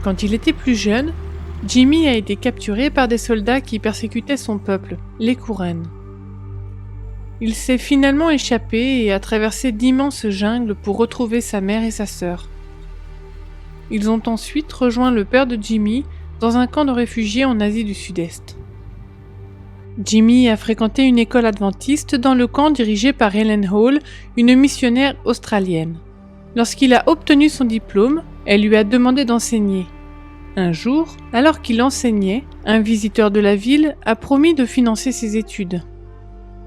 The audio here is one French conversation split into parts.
Quand il était plus jeune, Jimmy a été capturé par des soldats qui persécutaient son peuple, les Kouren. Il s'est finalement échappé et a traversé d'immenses jungles pour retrouver sa mère et sa sœur. Ils ont ensuite rejoint le père de Jimmy dans un camp de réfugiés en Asie du Sud-Est. Jimmy a fréquenté une école adventiste dans le camp dirigé par Helen Hall, une missionnaire australienne. Lorsqu'il a obtenu son diplôme, elle lui a demandé d'enseigner. Un jour, alors qu'il enseignait, un visiteur de la ville a promis de financer ses études.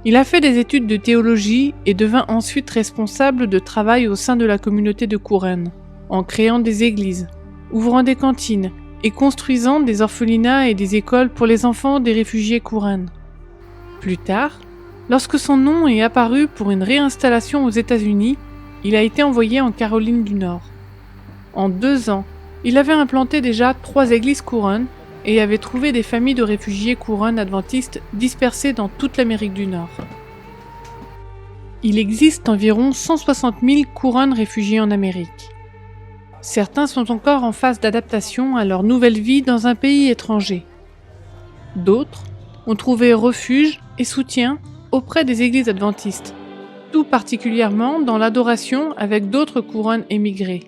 Il a fait des études de théologie et devint ensuite responsable de travail au sein de la communauté de Kouren, en créant des églises, ouvrant des cantines et construisant des orphelinats et des écoles pour les enfants des réfugiés Kouren. Plus tard, lorsque son nom est apparu pour une réinstallation aux États-Unis, il a été envoyé en Caroline du Nord. En 2 ans, il avait implanté déjà 3 églises Kouren et avait trouvé des familles de réfugiés Kouren adventistes dispersées dans toute l'Amérique du Nord. Il existe environ 160 000 Kouren réfugiés en Amérique. Certains sont encore en phase d'adaptation à leur nouvelle vie dans un pays étranger. D'autres ont trouvé refuge et soutien auprès des églises adventistes, tout particulièrement dans l'adoration avec d'autres Kouren émigrés.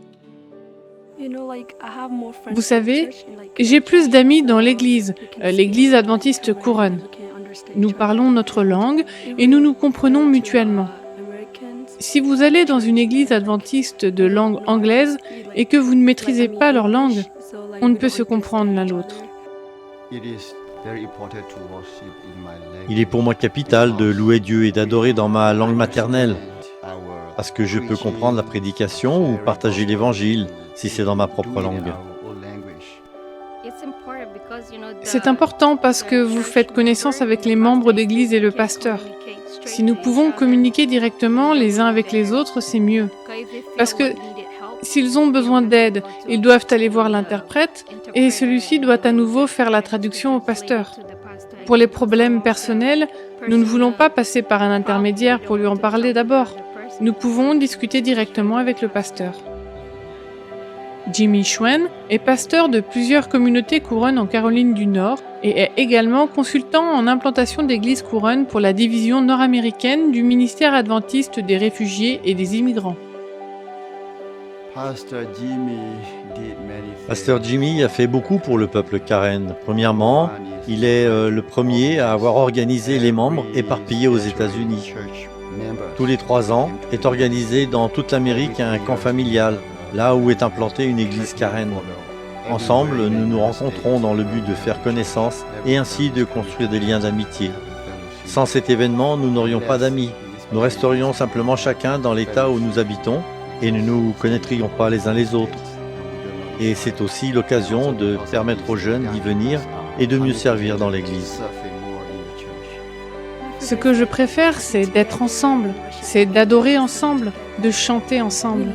Vous savez, j'ai plus d'amis dans l'église adventiste Kouren. Nous parlons notre langue et nous nous comprenons mutuellement. Si vous allez dans une église adventiste de langue anglaise et que vous ne maîtrisez pas leur langue, on ne peut se comprendre l'un l'autre. Il est pour moi capital de louer Dieu et d'adorer dans ma langue maternelle, parce que je peux comprendre la prédication ou partager l'évangile si c'est dans ma propre langue. C'est important parce que vous faites connaissance avec les membres d'église et le pasteur. Si nous pouvons communiquer directement les uns avec les autres, c'est mieux. Parce que s'ils ont besoin d'aide, ils doivent aller voir l'interprète et celui-ci doit à nouveau faire la traduction au pasteur. Pour les problèmes personnels, nous ne voulons pas passer par un intermédiaire pour lui en parler d'abord. Nous pouvons discuter directement avec le pasteur. Jimmy Schwen est pasteur de plusieurs communautés Kouren en Caroline du Nord et est également consultant en implantation d'églises Kouren pour la division nord-américaine du ministère adventiste des réfugiés et des immigrants. Pasteur Jimmy a fait beaucoup pour le peuple Karen. Premièrement, il est le premier à avoir organisé les membres éparpillés aux États-Unis. Tous les 3 ans est organisé dans toute l'Amérique un camp familial, là où est implantée une église Karen. Ensemble, nous nous rencontrons dans le but de faire connaissance et ainsi de construire des liens d'amitié. Sans cet événement, nous n'aurions pas d'amis. Nous resterions simplement chacun dans l'état où nous habitons et nous ne nous connaîtrions pas les uns les autres. Et c'est aussi l'occasion de permettre aux jeunes d'y venir et de mieux servir dans l'église. Ce que je préfère, c'est d'être ensemble, c'est d'adorer ensemble, de chanter ensemble.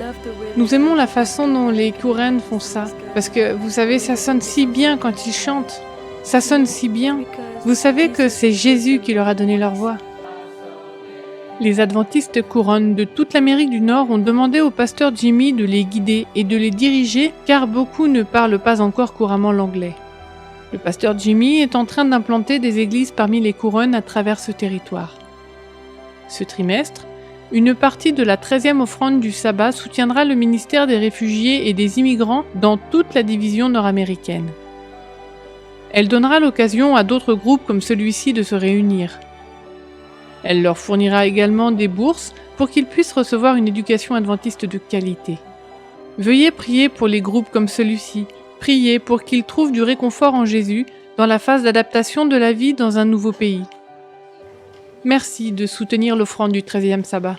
Nous aimons la façon dont les Kouren font ça, parce que, vous savez, ça sonne si bien quand ils chantent. Ça sonne si bien. Vous savez que c'est Jésus qui leur a donné leur voix. Les adventistes Kouren de toute l'Amérique du Nord ont demandé au pasteur Jimmy de les guider et de les diriger, car beaucoup ne parlent pas encore couramment l'anglais. Le pasteur Jimmy est en train d'implanter des églises parmi les Kouren à travers ce territoire. Ce trimestre, une partie de la 13e offrande du sabbat soutiendra le ministère des réfugiés et des immigrants dans toute la division nord-américaine. Elle donnera l'occasion à d'autres groupes comme celui-ci de se réunir. Elle leur fournira également des bourses pour qu'ils puissent recevoir une éducation adventiste de qualité. Veuillez prier pour les groupes comme celui-ci. Priez pour qu'ils trouvent du réconfort en Jésus dans la phase d'adaptation de la vie dans un nouveau pays. Merci de soutenir l'offrande du 13e sabbat.